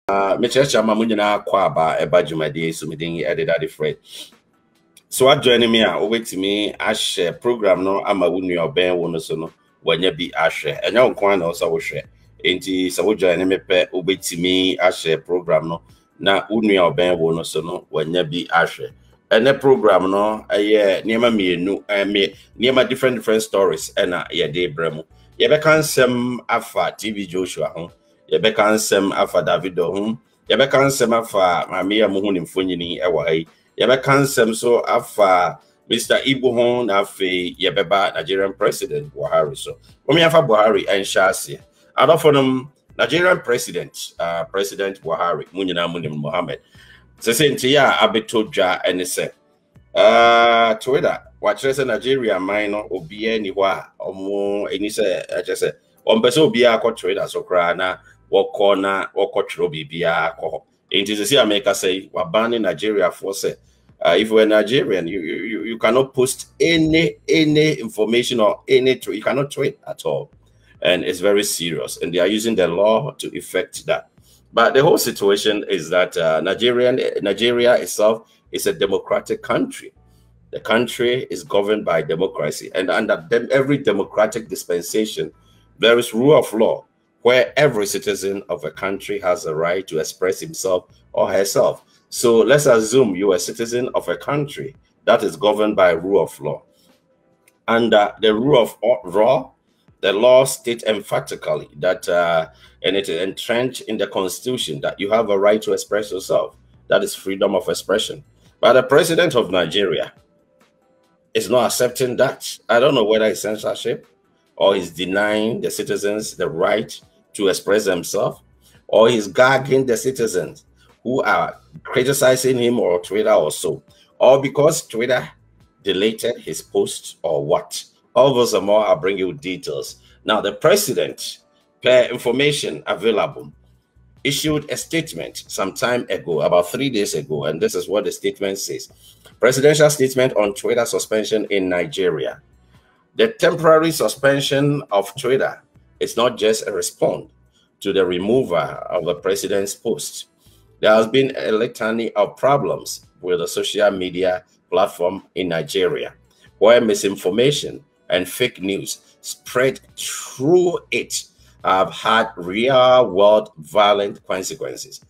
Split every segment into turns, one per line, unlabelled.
Me church mamunyina kwaba eba jumadi so me din edit that different. So what joining me over to me share program no ama wunu oben wo no so no wanya bi ahwe. Enya nkwan na so wo hwe. Enti so wo join me pe obetimi share program no na wunu oben wo no so no wanya bi ahwe. Ene program no aye niema mienu niema different stories ena ye de bremu. Ye be kan sem afa TV Joshua ho. Yebeka nsem afa Davido hum yebeka nsem afa mamia muhu ni mfonyini ewa hai yebeka nsem so afa Mr. Ibu hum na afe yebeba Nigerian President Buhari so omi afa Buhari enshasi adofonum Nigerian President President Buhari munyina munim Mohammed sese ntia abetodwa enese Twitter wachese Nigeria minor obie ni wa omo enise achese ompese obie akọ Twitter so kra na wako bibia ko. It is see America say we're banning Nigeria for say if you're Nigerian you cannot post any information or you cannot tweet at all, and it's very serious, and they are using the law to effect that. But the whole situation is that Nigeria itself is a democratic country. The country is governed by democracy, and under every democratic dispensation there is rule of law, where every citizen of a country has a right to express himself or herself. So let's assume you are a citizen of a country that is governed by rule of law. Under the rule of law, the law states emphatically that, and it is entrenched in the Constitution, that you have a right to express yourself. That is freedom of expression. But the president of Nigeria is not accepting that. I don't know whether it's censorship or he's denying the citizens the right to express themselves, or he's gagging the citizens who are criticizing him or Twitter or so, or because Twitter deleted his post or what. All those and more, I'll bring you details. Now, the president, per information available, issued a statement some time ago, about 3 days ago, and this is what the statement says. Presidential statement on Twitter suspension in Nigeria. The temporary suspension of Twitter is not just a response to the removal of the president's post. There has been a litany of problems with the social media platform in Nigeria, where misinformation and fake news spread through it have had real-world violent consequences.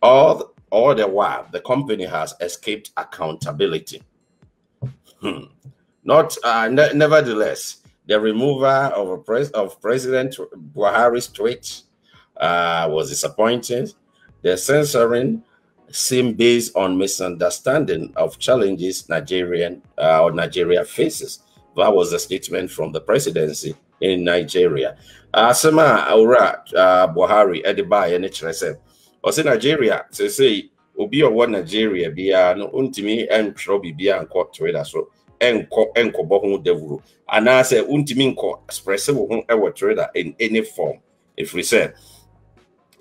All the while, the company has escaped accountability. Nevertheless, the removal of President Buhari's tweet was disappointing. The censoring seemed based on misunderstanding of challenges Nigeria faces. That was the statement from the presidency in Nigeria. Asema Aura Buhari Ediba NHRSM. Also Nigeria say obi owo Nigeria bia no untimi entro bibia nko Twitter so enko bo hu devuru ana say untimi nko express wo hu ewo Twitter in any form. If we say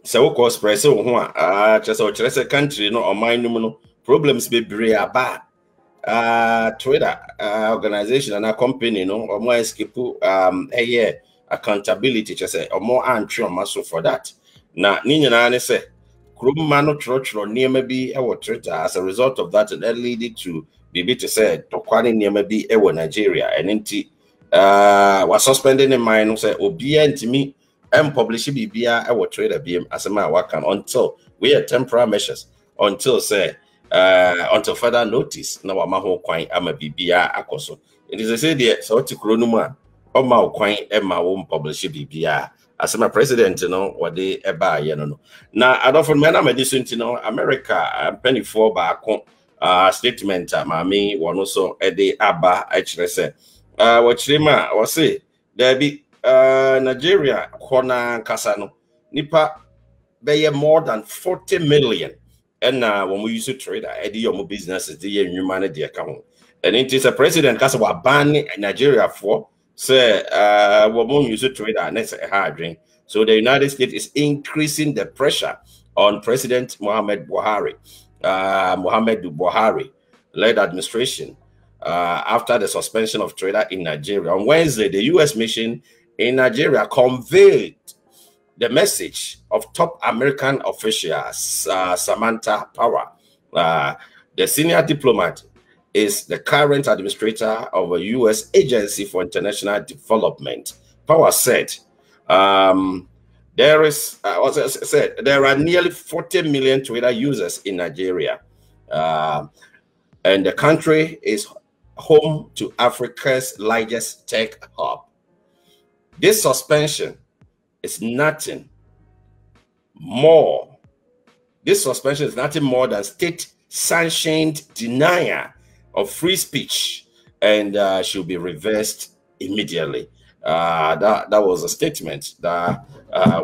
so we express wo hu just country no oman no problems be bre aba Twitter organization and a company no or more escape accountability just say or more antri or muscle for that. Na ni nyina ne say Krumano Trochro near maybe our Twitter as a result of that, and that leading to be to say Tokwani near maybe our Nigeria and inti was suspended in mind say obia to me and publish bia our Twitter BM as a man work until we are temporary measures until say until further notice now maho kwine ama bibia akoso. It is a say there so to kronuma or ma kwine and my own publish bibia. As my president, you know, what they eba, you know. Now, I don't remember medicine, you know, America, penny for back statement, mammy, one also a day abba, actually say, what Lima was say, there be Nigeria, Kona Kasano, Nipa, they are more than 40 million. And when we used to trade, I do your businesses, the humanity account. And it is a president, because we are banning Nigeria for. Say, we use it to it and it's a hard drink. So the United States is increasing the pressure on President Muhammad Buhari led administration after the suspension of Twitter in Nigeria. On Wednesday, the U.S. mission in Nigeria conveyed the message of top American official Samantha Power. The senior diplomat is the current administrator of a U.S. Agency for International Development. Power said, there are nearly 40 million Twitter users in Nigeria, and the country is home to Africa's largest tech hub. This suspension is nothing more. This suspension is nothing more than state-sanctioned denial of free speech, and should be reversed immediately. That was a statement that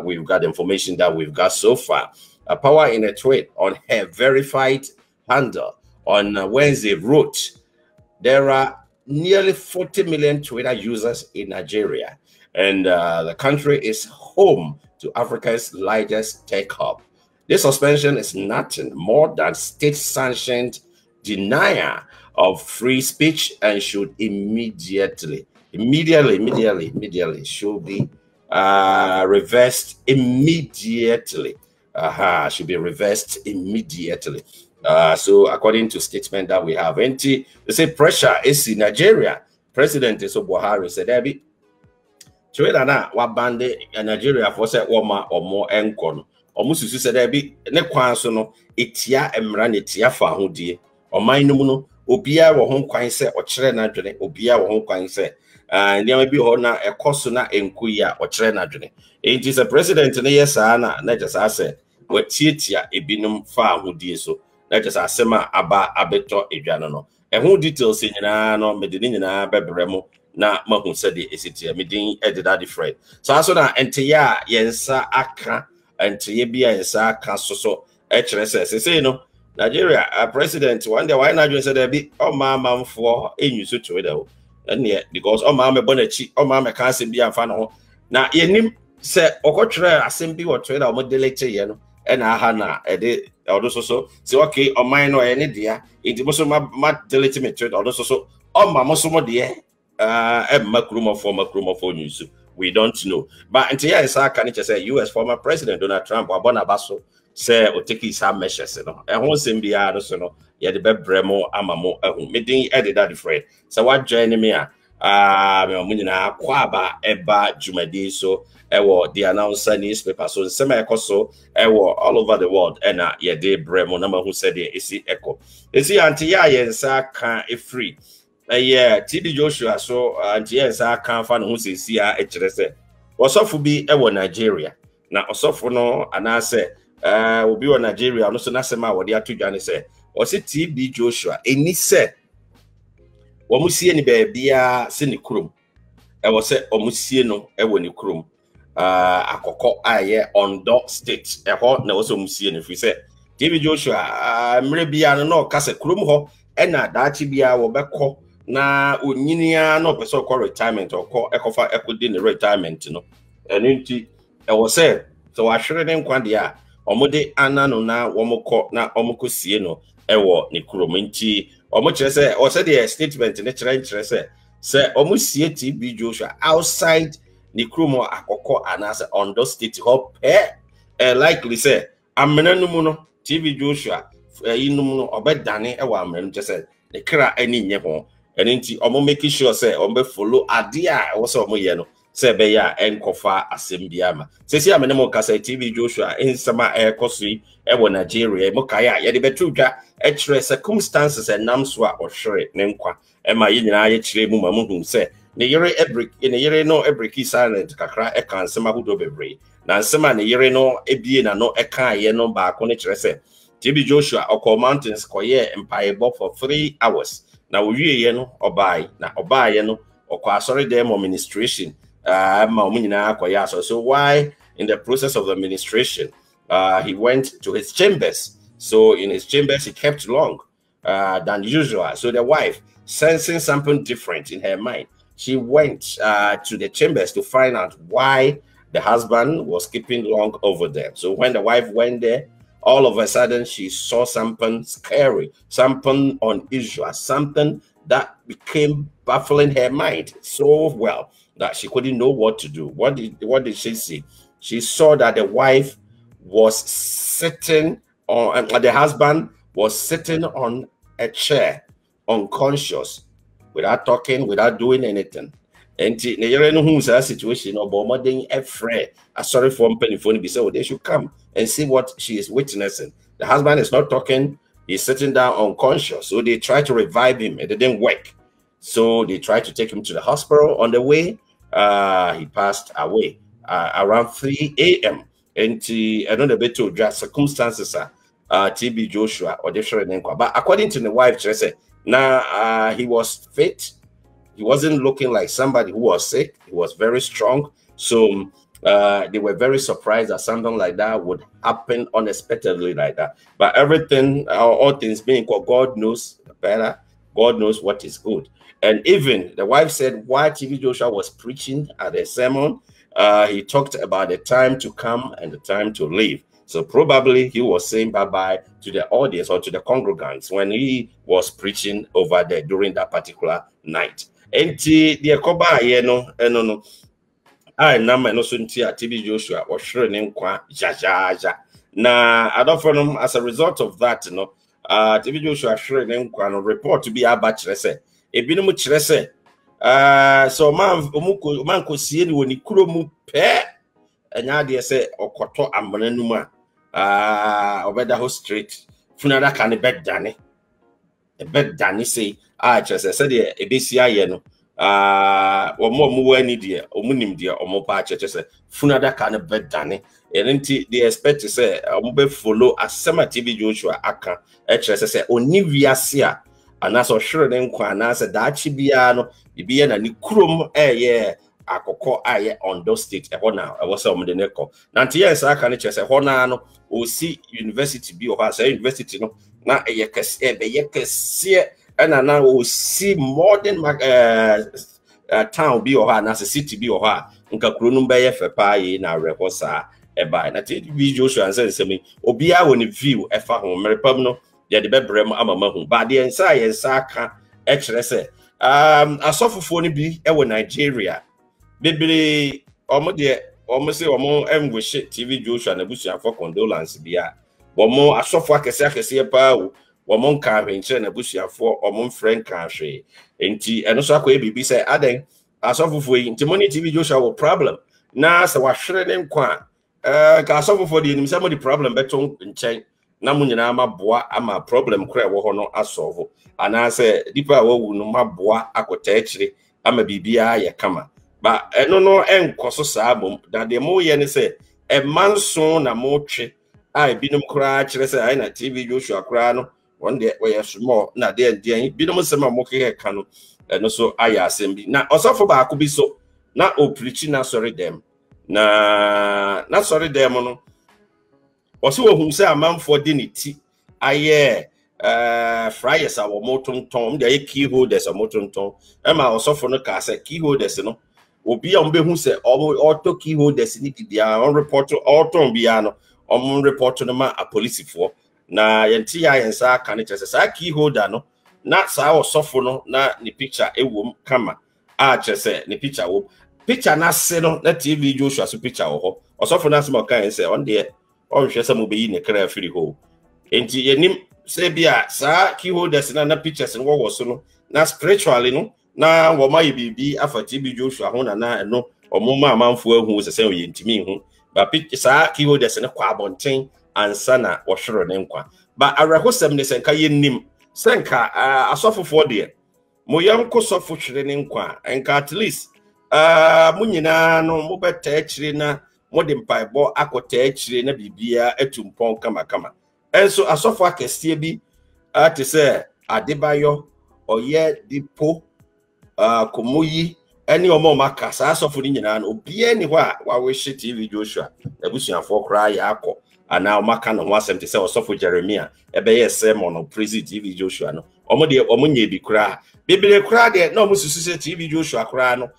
we've got, information that we've got so far. Power, in a tweet on her verified handle on Wednesday, wrote, there are nearly 40 million Twitter users in Nigeria, and the country is home to Africa's largest tech hub. This suspension is nothing more than state-sanctioned denial of free speech and should immediately should be reversed immediately. Should be reversed immediately. So according to statement that we have, they say pressure is in Nigeria. President Buhari said, "Debbie, Twitter na wabande Nigeria for say woma or more enkon. Almost said, Debbie, ne kwanso no etia emra ne tia fa hodie. O man no mu obia wo ho kwan se o kire na dwene obia wo ho kwan se ndema bi ho na ekoso na enku ya o kire na dwene it is a president ne yesa na just ase watietia ebinum fa hodie so na just asema aba abeto edwane no ho details nyina no medini nyina bebremu na mahu sede esitia medin edida different so aso na enteya yensa aka enteya bia yensa aka so kire se no Nigeria, president, one day, why not just said, "Be oh, mamma for a new situation." And yet, because oh, mamma bonnet, oh, mamma can't be a fan. Now, you said, Okotra, assembly or trade or modelate, you know, and I hana a day or so. So, okay, or mine or any dear, it was my deletimate trade or so. Oh, mamma, so dear, a macrum for news. We don't know. But until I can just say, U.S. former President Donald Trump or Bonabasso. Say or take some measures, no. And once in the other, so no, yeah, the bebremo amamo, meeting edited that friend. So what joining me? Munina kwaba eba jumadi so the announcer newspaper so semi so all over the world and yeah, the bremo number who said it is echo. You see, anti yensa can free. Yeah, TB Joshua so anti yensa can fan who says see a hrese. Also for be Nigeria. Now also for no and I say will be on Nigeria, no so nasema what they are to Johnny say. Or say TB Joshua, any say, Wamusi any baby, send krum. I was say, Omusieno, Ewani krum. Akoko aye on dot state. A hot no so Musian if we say TB Joshua, maybe I don't know, Cassa krum ho, and that Bia will back call na Uninia no person call retirement or call Ecofa Echo din retirement, you know. And I was say, so I shouldn't quandia. Omode anano na womoko na omoko sie no ewo ni kurominti omo kire se o se the statement ne kire se omo sie TB Joshua outside ni kuromo akoko anase on those state hop likely say amenanu mu no TB Joshua inum no obedane ewo amenanu kire se ne kra ani nye ho enti omo make sure say omo follow ade a wo se omo ye no se be ya enkofa asembiama sesi amenemo kasa TB Joshua insama ekosui ewo Nigeria mo kaya ye de betudwa ekire circumstances enamso a ohwere ne nkwa ema ye nyina ye kire mu mamuhu se ne yere no ebreki silent kakra e kan sema hudo bebre na nsema ne yere no ebie na no eka ye no ba ko ne kire se TB Joshua okọ mountains koye empire for 3 hours na owie ye no obai na obai ye no okọ asori dem administration so why in the process of the administration he went to his chambers. So in his chambers he kept long than usual. So the wife, sensing something different in her mind, she went to the chambers to find out why the husband was keeping long over there. So when the wife went there, all of a sudden she saw something scary, something unusual, something that became baffling her mind so well that she couldn't know what to do. What did she see? she saw that the wife was sitting on, the husband was sitting on a chair, unconscious, without talking, without doing anything. And that situation, sorry for phone, be so they should come and see what she is witnessing. The husband is not talking, he's sitting down unconscious. So they tried to revive him, it didn't work. So they tried to take him to the hospital. On the way, he passed away around 3 a.m. And I don't know better just circumstances TB Joshua or the but according to the wife, she said, now he was fit. He wasn't looking like somebody who was sick. He was very strong. So they were very surprised that something like that would happen unexpectedly like that. But everything, all things being equal, God knows better. God knows what is good. And even the wife said, while TB Joshua was preaching at a sermon, he talked about the time to come and the time to leave. So probably he was saying bye-bye to the audience or to the congregants when he was preaching over there during that particular night. And the Koba, no, I number no soon TB Joshua was sure name kwa jajaja. Now, I don't know as a result of that, TB Joshua sure name kwa no report to be a bachelor say. E binu chire say so man ko sie ni woni kuro mu pe enya de say okoto amana nu ma obeda ho street funada kan bed dane e bed dane say chire say de e besi aye no omo mu wani de omunim de omo pa chire say funada kan bed dane enti they expect to say omo be follow asema TB Joshua aka chire say oni wiase a anaso sure den kwa anase dachi bia no bibia na ni krom akoko aye Ondo State e na e wo se omde ne ko na nte yes aka ne chese ho na no o si university bi o ha say university no na ye kese be ye kese na o si modern town bi o ha na city bi o ha nka kro no be ye fe pa yi na reho sa e ba na te bi Joshua say me obi a woni view e fa ho merepam no ya de bebrem amama hu ba de ensa aka e kire se asofofo ni bi e wo Nigeria bebre omo de omo se omo enwish TB Joshua na busia for condolence bia omo asofo akese pa wo omo nka hwenche na busia for omo friend kan hwe enti eno so akwa bibi se aden asofofo yi enti money TB Joshua wo problem na se wa hwere ne nkwa ka asofofo de nim se mo di problem beto nchen na munyina maboa ama problem kura wo ho no asolve ana se dipa wo no maboa akota akire ama bibia ye kama ba eno no enkoso saa bom da de mo ye ne se e manso na mo twe ai binom kura akire se ai na TB Joshua kura no won de we small na de binom se ma mo ke ka no eno so aya asem bi na osofo ba akobi so na o preach na sorry dem na sorry dem no also who say a man for dignity aye fryers our moton tom the key holders a moton tom ema also for no ka say key holders no obi a mbe hu say auto key holders ni bibia on report auto bia no on report no ma a police for na yenti ya yensa ka ne chese sa key holder no na sa also for no na ni picture ewom kama a chese ni picture wo picture na se no na TB Joshua so picture wo ho also for na se mo kan say on there or share some be in a clear free hole. Enti yenim se bia sa key holders na pictures no was no na spiritually no na wo ma yibibi afa TB Joshua ho na no omuma amanfo ahu se ye ntimi hu ba picture sa key holders no kwa abonten ansa na wo hwero ne nkwa ba arahosem ne senka yenim senka asofofo de mo yanko sofo hwere ne nkwa enka at least munyina no mo beta akire na modern paibo akota akire na bibia etumpon kama enso asofo akese bi ate se Adebayo oye dipo komoyi eni omo maka sa asofo ni nyina no obia ni ho a wa we TB Joshua ebusuafo kra ya akọ ana omaka no ho asem te se osofo Jeremia ebe ye sermon no praise TB Joshua no omo de omo nya bi kra bibire kra de na omo susu se TB Joshua kra no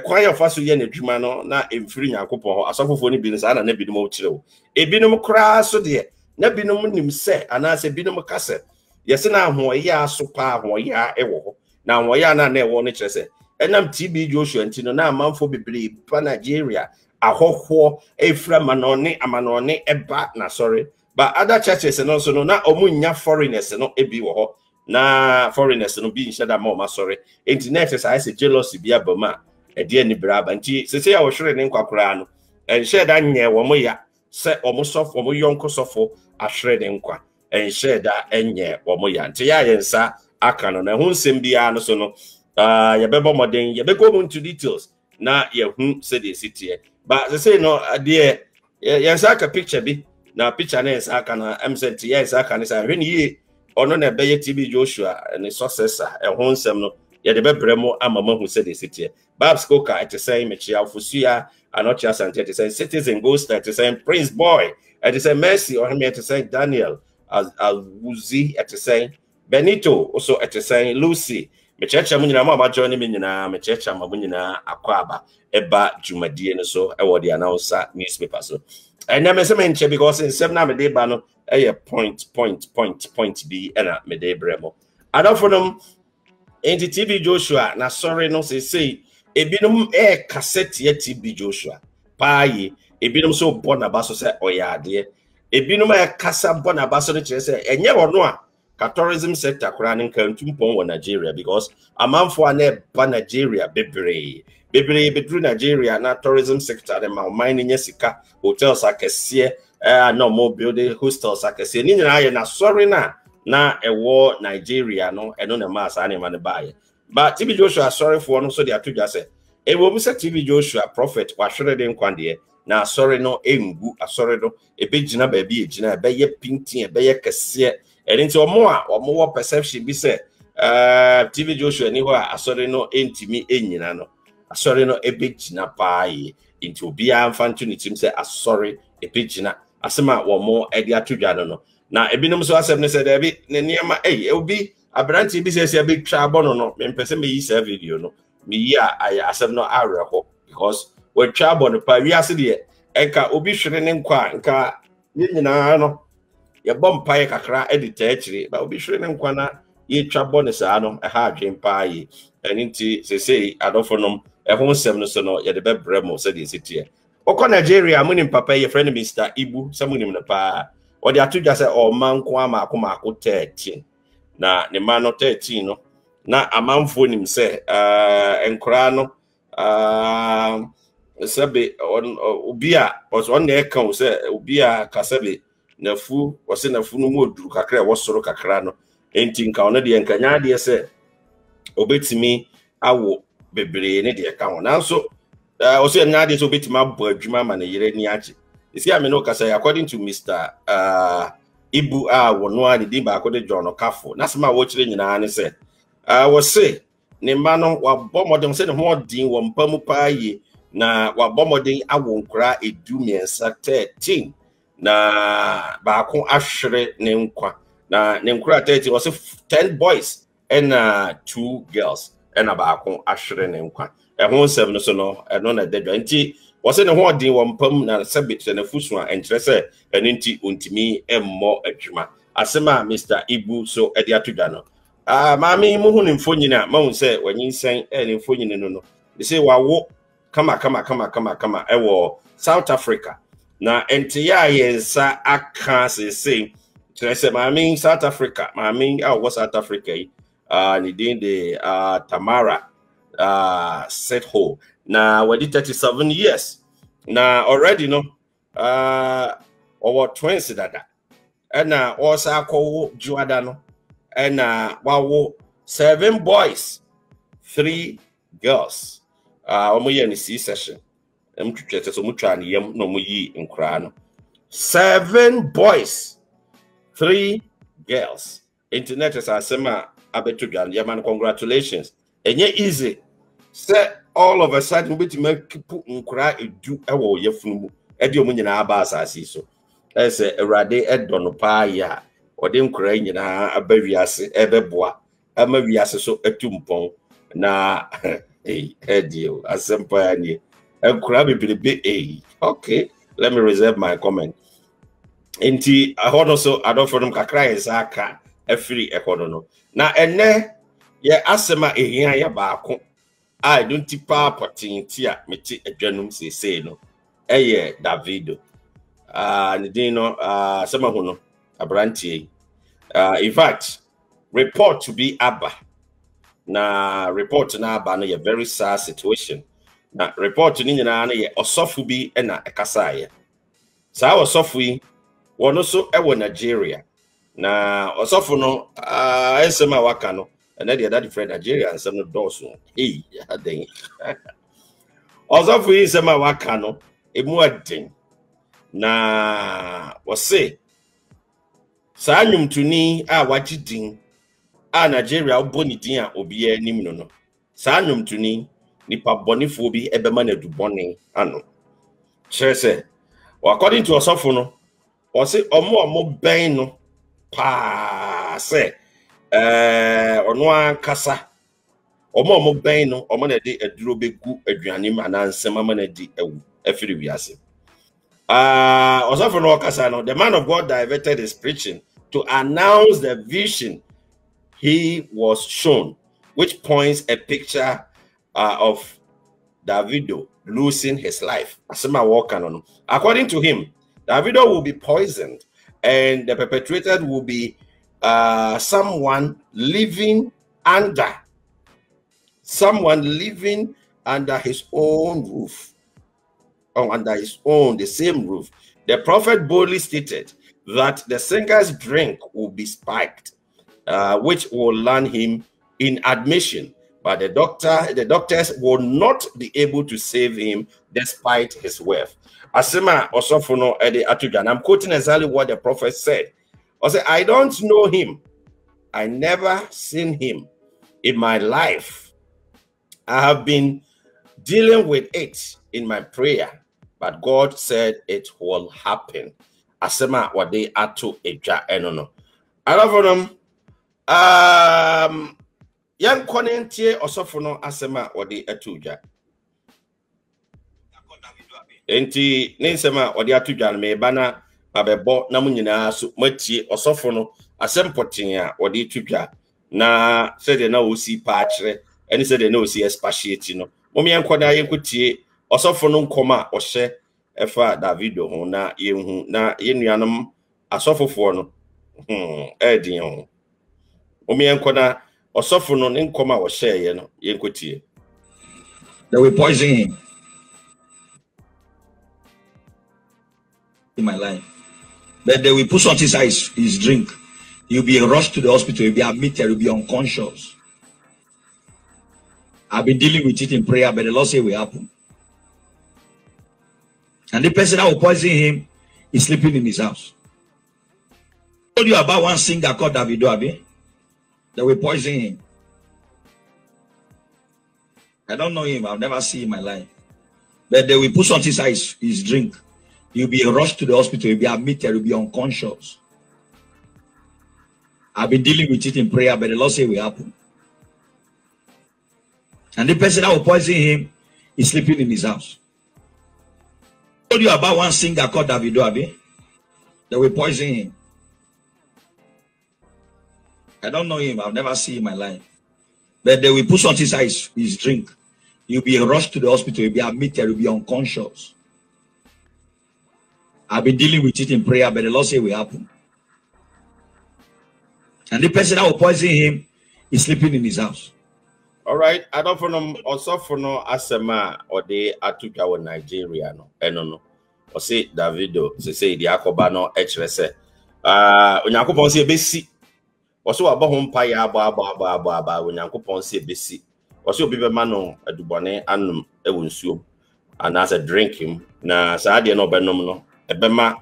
kwan ya faso ye na dwuma no na emfiri Nyankopon ho asofofo ni bi no sa na na binom kirewo ebinom kra so de na binom nim se ana se binom kase yesi na ho ya so pa ho ya ewo ho na ho ya na ewo no kire se enam TB Joshua ntino na amanfo bibiri pa Nigeria ahoho efra manone amanone eba na sorry but other churches no so no na omunya foreigners no ebi wo ho na foreigners no bi nhyɛ da ma o sorry internet is I say jealousy bi abama e de ani braba nti se ya wo hwere ne nkwakora no enhyɛ da nyɛ wo mo ya se omo sofo omo yonko sofo ahwere ne nkwa enhyɛ da enye wo mo ya nti ya yensa aka no na hu nsɛm bia no so no yɛbɛbɔ modern yɛbɛgo into details na yɛhu se de sitie but they say no there yensa aka picture bi na picture na yensa aka na emsent yensa aka ne sa hwene yi ono na beye TB Joshua ne successor hu nsɛm no yɛde bɛbrɛ mo amama hu se de sitie Babs Koka it say mechia ofusua anochi asante it say citizen ghost it say prince boy it say mercy or him it say Daniel as Wuzi it say Benito also it say Lucy mechecha mu nyina ma join me nyina mechecha ma mu nyina akwaba eba jumadie no so e wo de announcer newspaper so and na me say menche because in 7 na me dey ba no point be na me dey bremo adofodom enti TB Joshua na sorry no say ebinom cassette ye TB Joshua paaye ebinom so bona baso say oyade ebinom kasa bona baso no kire say enye wono a tourism sector kura nka ntumpon wo Nigeria because amanfo na ba Nigeria bebre bedru Nigeria na tourism sector dem ma mine nya sika hotels akese no more building hostels akese ni nyina ye na sorry na ewo Nigeria no eno na ma asa ne ma ne bae but TB Joshua sorry for no so they atoja say e wo say TB Joshua prophet wa hwere de nkwande na sorry no engu asori no ebegina ba bi egina be ye pintin be ye kese enti omo perception bi say TB Joshua ni ho asori no entimi enyina no asori no ebegina paaye enti obi amfantu ni tim say asori ebegina asema omo edi atodwa no na ebinom so asem ne say da bi ne niema obi abranti bi say say be twa abono no me pese me yi say video no me yi asem no awereko because we twa abono pa wi ase de enka obi hwere ne nkwa nka nyina no ye bom pae kakra edita akire ba obi hwere ne nkwa na ye twa abono sa no ha adwen pae eninti say adofonom ho nsem no so no ye de bebremo say de sitie okọ Nigeria munim papa ye friend Mr. Ibu samunim na pa o de atudwa say o manko amako 13 na ne ma no 13 no na amanfo nim say enkora no sabe obi a on na eka say obi a kasabe nafu wose nafu no mu oduru kakra e wosoro kakra no enti nka ono de nkanya de say obetimi awo bebre ne de ka ho nanso o say na de so obetimi abo adwuma ma na yere ni ache isi ame no kasa according to Mr. Ibu wono ani di ba akode John Kafo na sema wo kire nyina ne say wo say ne ma no wa bomodem say ne ho din wo mpamu paaye na wa bomodem awo nkura edumiensa 13 na ba ko ahwere ne nkwa na ne nkura 13 was 10 boys and 2 girls and ba ko ahwere ne nkwa ho nsem no so no no na dedwa nti was ne ho din wo mpam na sabit na fusu a enkyere say enti ontimi emmo adwuma asema Mr. Ibu so edi atodwa no maami mu hu ne mfonyina ma hu say wanyinsan ne mfonyina no they say wawo kama ewo South Africa na enti ya yensa aka say say maami South Africa maami South Africa ni din de Thamara set ho na wadi 37 years na already no our twins dada ena osa ko juada no ena wawo 7 boys 3 girls omo ye ni C-section emtwetwe so mutwa ne yam no mo yi nkra no 7 boys 3 girls internet is asema abetudwa yaman congratulations enye easy say all of a sudden bit make nkra edu ewo yefunu mu edi omo nyina aba asase so say erade edono pa ya ode nkra nyina abawiase ebeboa amawiase so etumpon na edio asempa ani nkra bebelebe okay let me reserve my comment enti ahono so adofodom kakra yesaka afiri ekono no na ene ye asema ehia ya baako I don't tipa patintia meti adwanum sesei no Davido. Nidino Samahuno Abranti. In fact, report to be Abba. Na report na Abba no a very sad situation. Na report to Nina na osofu bi na ekasa. Sa osofu yi wono so ewo Nigeria. Na osofu no esema waka no na dey that friend Nigeria and some doso. Hey, aden. Osofu yi esema waka no emu aden. Na wose sa nnwomtoni a wagidin a Nigeria oboni din a obi anim no sa nnwomtoni nipa bonifo bi ebema na dubone ano kyerese according to osofo no wose omo ben no pa se ono ankasa omo ben no omo na de aduro begu aduane ma na nsem ama na di ewu afiri wiase. The man of God diverted his preaching to announce the vision he was shown, which points a picture of Davido losing his life. According to him, Davido will be poisoned, and the perpetrator will be someone living under his own roof. Under his own, the same roof. The prophet boldly stated that the singer's drink will be spiked, which will land him in admission. But the doctors will not be able to save him despite his wealth. Asema Osofuno Ede Atujan. I'm quoting exactly what the prophet said. I said, I don't know him. I never seen him in my life. I have been dealing with it in my prayer, but God said it will happen. Asema wade ato eja enono. Alafonum yan konentie osofono asema wade ato eja. Enti ninsema wade ato eja me bana abebo na munyina so matie osofono asempotin a wade ato eja na sede na osi pa akire eni sede na osi expatiate no. Momi yankoda yenkotie osofono nkoma ohye efa Davido ho na yenhu na yenuanom asofofo no edin ho. Momi yankoda osofono ne nkoma ohye ye no yenkotie.
They will poison him in my life, but they will put something inside his drink. He'll be rushed to the hospital, he'll be admitted, he'll be unconscious. I've been dealing with it in prayer, but the Lord said it will happen. And the person that will poison him is sleeping in his house. I told you about one singer called Davido, Abi. They will poison him. I don't know him. I've never seen him in my life. But they will put something inside his drink. He'll be rushed to the hospital, he'll be admitted, he'll be unconscious. I've been dealing with it in prayer, but the Lord said it will happen. And the person that will poison him is sleeping in his house. I told you about one singer called Davido, Abi. They will poison him. I don't know him. I've never seen him in my life. But they will put something inside his drink. He'll be rushed to the hospital, he'll be admitted, he'll be unconscious. I've been dealing with it in prayer, but the Lord said it will happen. And the person that will poison him is sleeping in his house.
All right, I don't know also for no asema or de atuka wa Nigeria no eno o say Davido say di akoba no ekyerese onyankopon say besi o so aba ho mpa ya aba onyankopon say besi o so obi be ma no adubone anum ewo nsuom and as a drink him na sa de no benom no ebema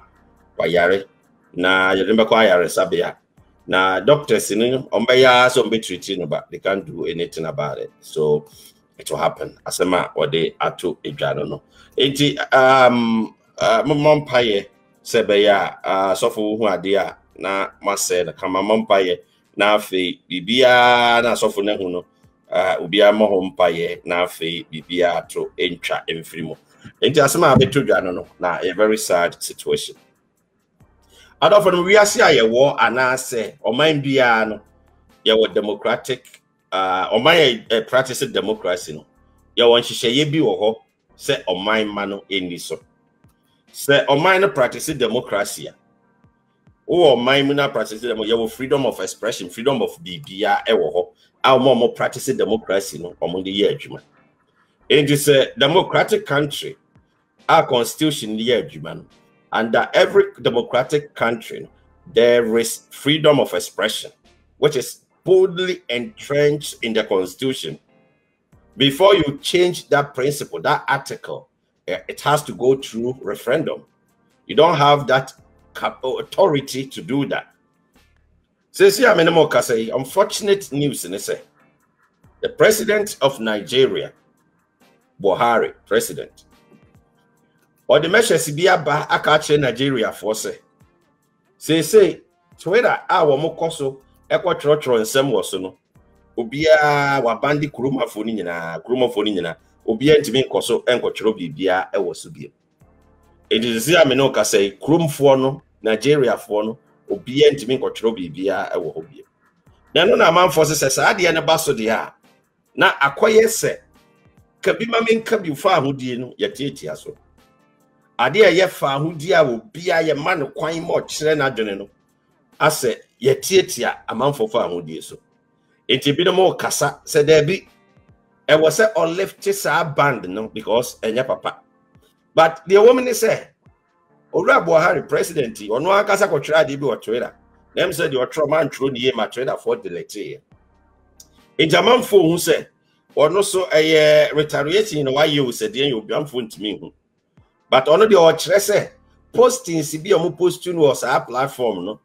wayare na yedembe kwa yare sabia. Now, doctors, so treating, but they can't do anything about it. So it will happen. Asema or they are to a no. Eti Mompaye Sebeya Sofu who are there na Mase Kama Mompaye na fe Bibia na Sofu Nehuno Ubia Mohompaye na fe Bibia to entra infrimo. Eti Asema Betu no na a very sad situation. I don't know we are see a war and I say or mind be no you democratic or my practicing democracy no you want to share ye be or say or my mano in this. Say o minor practice democracy. O minor practice democracy, freedom of expression, freedom of BBA ewo. Our more practice democracy no among the year juma. It is a democratic country. Our constitution year juma. Under every democratic country, there is freedom of expression, which is boldly entrenched in the constitution. Before you change that principle, that article, it has to go through referendum. You don't have that authority to do that. So, see, I'm in unfortunate news in say the president of Nigeria, Buhari, president, or the measures ba akache Nigeria for say Twitter our mokoso ekwotro nsem woso no obia wabandi kuruma foni nyina obia ntimi nkoso enkotro bibia ewoso bia edisi ameno ka say kurumfo no Nigeria fo no obia ntimi nkotro bibia ewo ho bia na no na manfo se sa de ne baso de a na akoye se kabi mamenka bi fa ahodie no yetietia so ade ye fa ahodi a obia ye ma no kwan mo kire na dwene no ase yetietia amanfo fa ahodie so enti bi no mo kasa se there be e was say on left sa band no because enya papa but the woman is say Owura Buhari president ono akasa ko try de bi o Twitter them say the otro man throw the ma Twitter for delete enti amanfo hu say ono so retaliating no why you say dey you biamfo ntimi hu. But ono the ochre say posting si bi omo post no was a platform no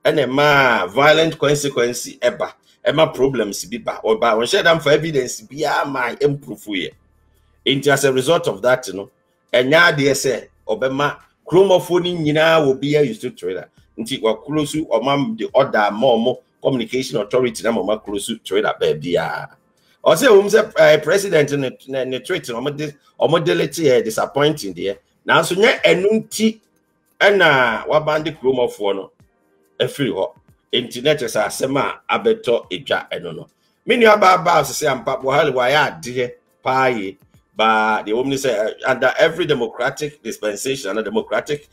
and ma violent consequence ema problems bi ba or ba on share them for evidence bi my improve here. As a result of that no enya de say obema chromophone nyina will be used to trader nti wa close omam the order more communication authority na mama close trader ba bia or say say president ne tweet omo delete disappointing there. Now, so nye enunti ena wabandi kromofo no efiri ho internet esa asema abeto edwa eno no menu aba say ampa Buhari wa ya ade paaye ba the woman say under every democratic dispensation and a democratic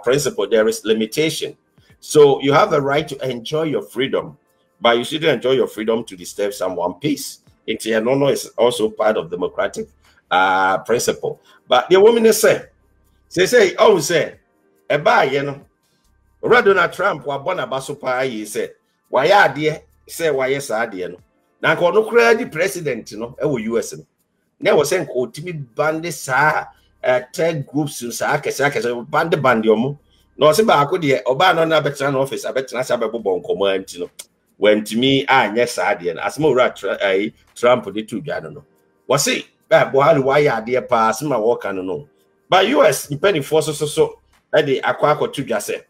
principle there is limitation, so you have a right to enjoy your freedom, but you shouldn't enjoy your freedom to disturb someone's peace. No is also part of democratic principle. But the woman say oh say eba ye no Donald Trump wa bona baso pa yi say why ade say why sa ade no na ko no kura di president no e wo US no na wo say ko timi bande sa tech groups sa akese bande omo no se ba ko de oba no na betra na office abetra sa bebo bonkomo anti no wantimi anye sa ade no asema ura Trump de tu dwa no wo say ba Buhari why ade pa asema wo kan no. But US depending forces so the aqua to just say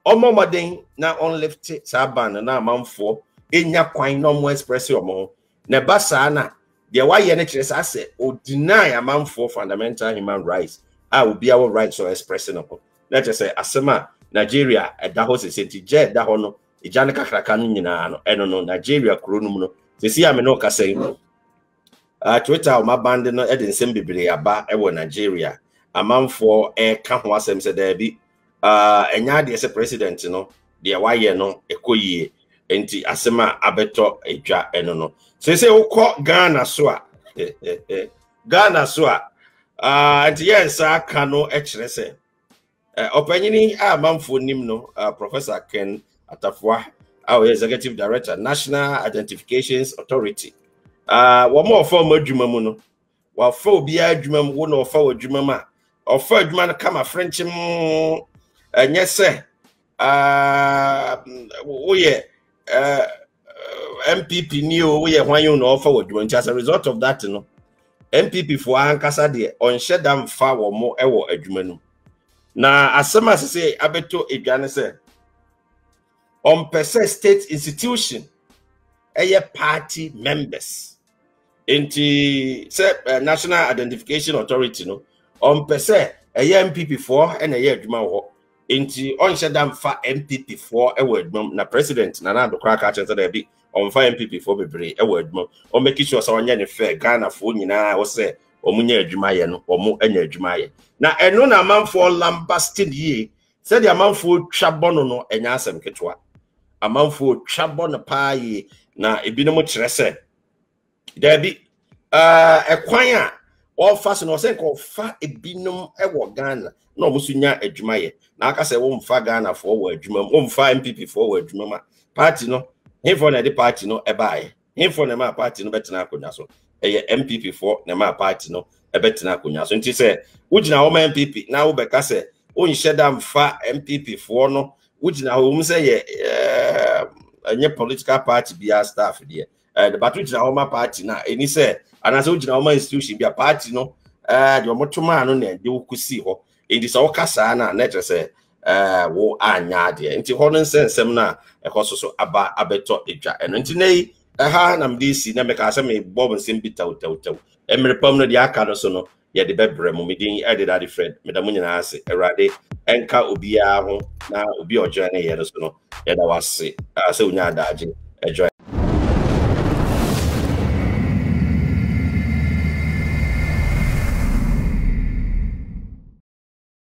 omo modern na on left saban na manfo enya kwan no mo express omo na basa na the why ye na kire say o deny amanfo fundamental human rights will be our rights or expressing up. Let us say asema Nigeria da ho se senti je da ho no ejane kakraka no nyina no eno no Nigeria kuro no mu no se si ame no ka say Twitter ma band no e de nsem bebre aba e wo Nigeria amanfo ka ho asem se da bi enya de se president no de waye no ekoyie enti asema abeto edwa eno no se ukọ Ghana so a Ghana so a enti yes aka no e kire se opanyini amanfo nim no Professor Ken Atafua our executive director National Identifications Authority wo mo ofo madwuma mu no wa fa obi adwuma mu wo no ofo adwuma ma ofo adwuma no kama French enye se wo ye MPP ni o wo ye hwan yo no ofo adwuma as a result of that no MPP for ankasa de on shedam fa wo mo ewo adwuma no na asema se abeto edwane se on percent state institution party members into National Identification Authority no on percent MPP for and adwuma ho into on shedam fa MPP for adwuma na president na do kraka chance there be on fa MPP for bebre adwuma on make sure so onye ne fair Ghana for nyina wo say omunya adwuma ye no omo anya adwuma ye na eno na amanfo lambasted ye said the amanfo twabono no enya asem ketwa amanfo twabono pa ye na ebinom kire se dabi ekwan a ofa so no se ko fa ebinom ewo Ghana na omusunya adwuma ye na aka se wo mfa Ghana for wo adwuma wo mfa MPP for wo adwuma ma party no him na the party no ebaye him for na ma party no betena akonya so eye MPP for na ma party no ebetena akonya so nti se wugina wo ma MPP na wo beka se o nhyeda mfa MPP for no wugina wo mu se ye anye political party bia staff there the batu wugina wo ma party na eni se anase wugina wo ma institution bia party no de omotoma no na de wokusi ho enti se wo kasa na na se wo anya de nti ho no nsensem na ekoso so aba abeto edwa eno nti nei ha na mdisi na meka ase me bob nsem bi taw emerepam no de aka no so no ye de bebre mu medin edit that friend medamu nyina ase erade enka obiya ho na obi ojo na ye no so no ye da wase ase unya adaje ejo